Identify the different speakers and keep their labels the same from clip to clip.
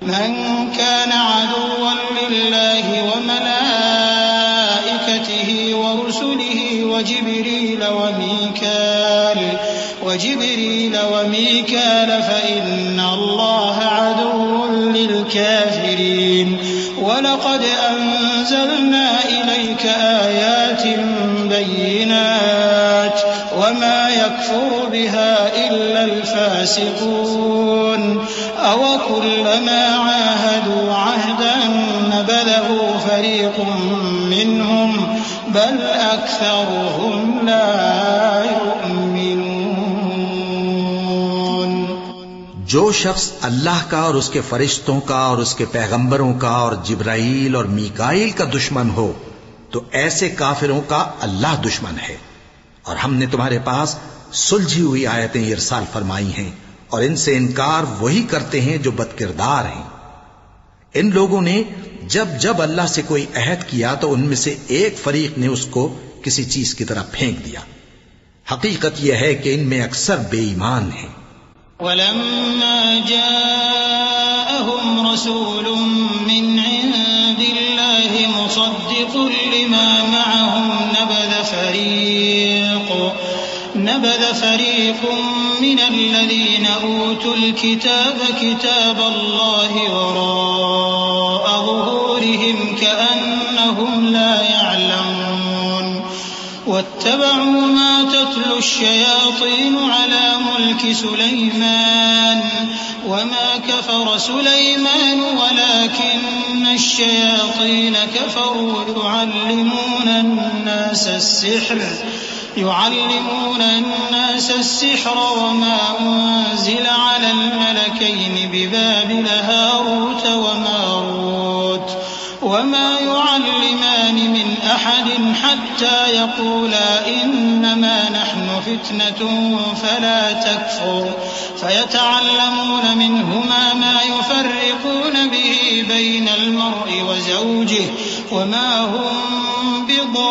Speaker 1: मन कान अदुव्वन लिल्लाहि व मलाइकतिहि व रुसुलिहि व जिब्रील व मीकाल फइन्न अल्लाह अदुव्वुन लिलकाफिरीन वलक़द अंज़लना इलैक आयातिन बय्यिनात वमा यकफुरु बिहा इल्लल फासिक़ून अवकुल्लमा आहदू अहदन नबज़हु फ़रीक़ुम मिन्हुम बल अक्सरुहुम ला युमिनून।
Speaker 2: जो शख्स अल्लाह का और उसके फरिश्तों का और उसके पैगंबरों का और जिब्राईल और मीकाईल का दुश्मन हो तो ऐसे काफिरों का अल्लाह दुश्मन है। और हमने तुम्हारे पास सुलझी हुई आयतें इरसाल फरमाई हैं और इनसे इनकार वही करते हैं जो बदकिरदार हैं। इन लोगों ने जब जब अल्लाह से कोई अहद किया तो उनमें से एक फरीक ने उसको किसी चीज की तरफ फेंक दिया। हकीकत यह है कि इनमें अक्सर बेईमान हैं।
Speaker 1: वलम्मा जाअहुम रसूलुम मिन इंदिल्लाहि मुसद्दिकुन लिमा मअहुम नबज़ फरीक़ुम मिनल्लज़ीना ऊतुल किताब किताबल्लाहि वराअ ज़ुहूरिहिम कअन्नहुम ला यअलमून वत्तबअू मा तत्लु अश्शयातीनु अला मुल्कि सुलैमान वमा कफर सुलैमान वलाकिन्न अश्शयातीन कफरू युअल्लिमून अन्नास السحر وما أنزل على الملكين ببابل هاروت وماروت وما يعلمان من أحد حتى يقولا إنما نحن فتنة فلا تكفر فيتعلمون منهما ما يفرقون به بين المرء وزوجه وما هم بضارين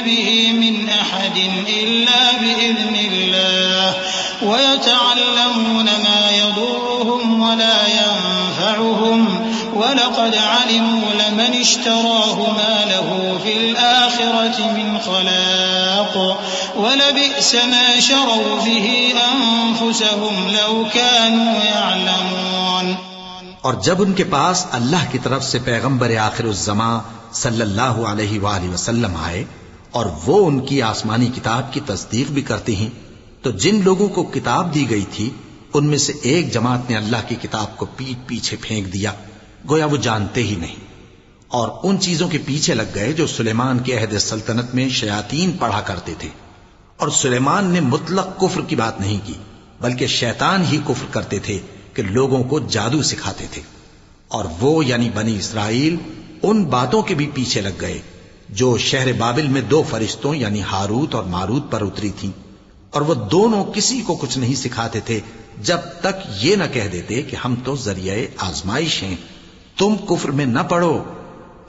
Speaker 1: به من أحد إلا بإذن الله ويتعلمون ما يضرهم ولا ينفعهم ولقد علموا لمن اشتراه ما له في الآخرة من خلاق ولبئس ما شروا به أنفسهم لو كانوا يعلمون।
Speaker 2: और जब उनके पास अल्लाह की तरफ से पैगंबर आखिरुज़्ज़मा सल्लल्लाहु अलैहि वसल्लम आए और वो उनकी आसमानी किताब की तस्दीक भी करते हैं तो जिन लोगों को किताब दी गई थी उनमें से एक जमात ने अल्लाह की किताब को पीठ पीछे फेंक दिया, गोया वो जानते ही नहीं, और उन चीजों के पीछे लग गए जो सुलेमान के अहद सल्तनत में शयातीन पढ़ा करते थे। और सुलेमान ने मुतलक कुफ्र की बात नहीं की बल्कि शैतान ही कुफ्र करते थे कि लोगों को जादू सिखाते थे। और वो यानी बनी इसराइल उन बातों के भी पीछे लग गए जो शहर बाबिल में दो फरिश्तों यानी हारूत और मारूत पर उतरी थी, और वो दोनों किसी को कुछ नहीं सिखाते थे जब तक ये न कह देते कि हम तो जरिए आजमाइश हैं, तुम कुफ्र में न पड़ो।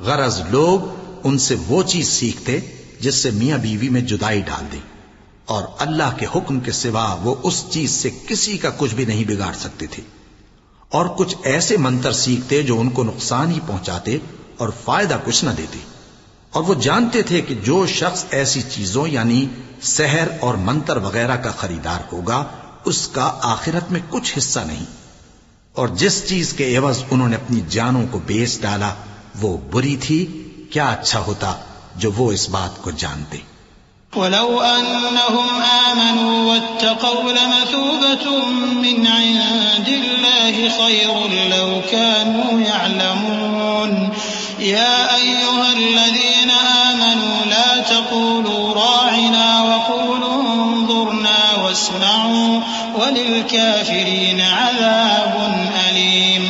Speaker 2: गरज लोग उनसे वो चीज सीखते जिससे मियां बीवी में जुदाई डाल दे, और अल्लाह के हुक्म के सिवा वो उस चीज से किसी का कुछ भी नहीं बिगाड़ सकते थे। और कुछ ऐसे मंत्र सीखते जो उनको नुकसान ही पहुंचाते और फायदा कुछ न देते। और वो जानते थे कि जो शख्स ऐसी चीजों यानी सहर और मंत्र वगैरह का खरीदार होगा उसका आखिरत में कुछ हिस्सा नहीं। और जिस चीज के एवज उन्होंने अपनी जानों को बेच डाला वो बुरी थी। क्या अच्छा होता जो वो इस बात को जानते।
Speaker 1: वलौ अन्नहुम आमनू वत्तक़ौ लमथूबतुम मिन इंदिल्लाहि खैरुन लौ कानू यअलमून या अय्युहल्लज़ीना आमनू ला तक़ूलू राइना वक़ूलू उन्ज़ुरना वस्मअू वलिलकाफिरीन अज़ाबुन अलीम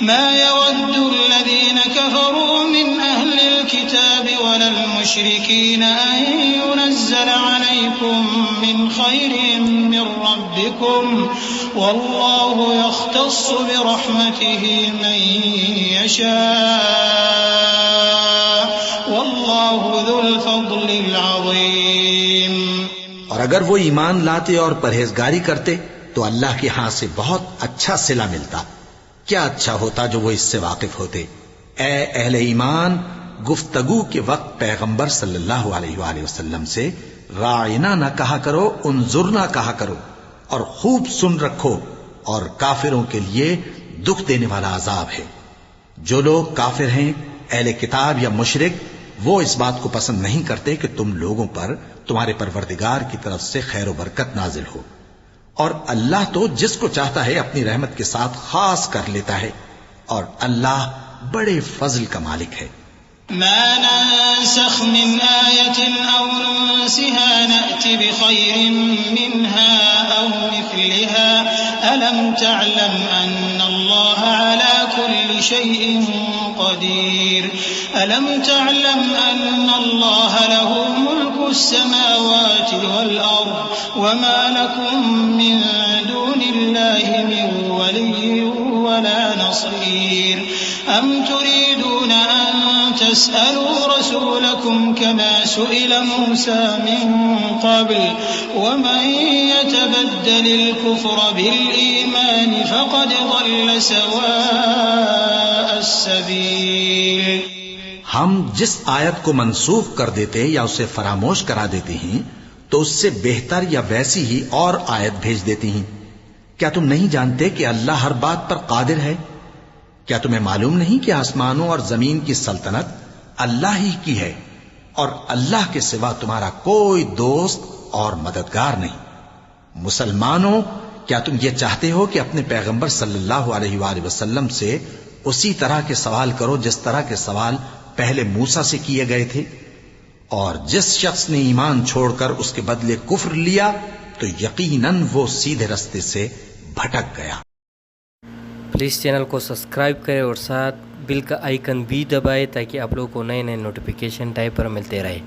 Speaker 1: मा यवद्दुल्लज़ीना कफ़रू मिन अहलिल किताबि वलल मुश्रिकीन अन युनज़्ज़ल अलैकुम मिन खैरिन मिन रब्बिकुम वल्लाहु यख्तस्सु बिरहमतिहि मन यशा वल्लाहु ज़ुल फ़ज़लिल अज़ीम।
Speaker 2: और अगर वो ईमान लाते और परहेजगारी करते तो अल्लाह के यहां से बहुत अच्छा सिला मिलता। क्या अच्छा होता जो वो इससे वाकिफ होते। ए अहले ईमान, गुफ्तगू के वक्त पैगंबर सल्लल्लाहु अलैहि वसल्लम से राइना ना कहा करो, उन्जुरना कहा करो, और खूब सुन रखो, और काफिरों के लिए दुख देने वाला अजाब है। जो लोग काफिर हैं, अहले किताब या मुशरिक, वो इस बात को पसंद नहीं करते कि तुम लोगों पर तुम्हारे परवरदिगार की तरफ से खैर व बरकत नाजिल हो, और अल्लाह तो जिसको चाहता है अपनी रहमत के साथ खास कर लेता है, और अल्लाह बड़े फजल का मालिक है।
Speaker 1: मा नंसख मिन आयतिन औ नुनसिहा नअति बिखैरिन मिन्हा औ मिस्लिहा अलम तअलम अन्नल्लाह अला कुल्ली शैइन क़दीर अलम तअलम अन्नल्लाह लहु मुल्कुस समावाति वल अर्द वमा लकुम मिन दूनिल्लाहि मिन वलिय्यिन वला नसीर अम तुरीदून अन तस्अलू रसूलकुम कमा सुइल मूसा मिन क़ब्ल वमन यतबद्दलिल कुफ्र बिल ईमान फ़क़द ضल सवाअस सबील।
Speaker 2: हम जिस आयत को मंसूख कर देते या उसे फरामोश करा देते हैं तो उससे बेहतर या वैसी ही और आयत भेज देती हैं। क्या तुम नहीं जानते कि अल्लाह हर बात पर कादिर है? क्या तुम्हें मालूम नहीं कि आसमानों और जमीन की सल्तनत अल्लाह ही की है, और अल्लाह के सिवा तुम्हारा कोई दोस्त और मददगार नहीं। मुसलमानों, क्या तुम ये चाहते हो कि अपने पैगंबर सल्लल्लाहु अलैहि वसल्लम से उसी तरह के सवाल करो जिस तरह के सवाल पहले मूसा से किए गए थे? और जिस शख्स ने ईमान छोड़कर उसके बदले कुफ्र लिया तो यकीनन वो सीधे रास्ते से भटक गया।
Speaker 3: प्लीज़ चैनल को सब्सक्राइब करें और साथ बिल का आइकन भी दबाएं ताकि आप लोगों को नए नए नोटिफिकेशन टाइम पर मिलते रहे।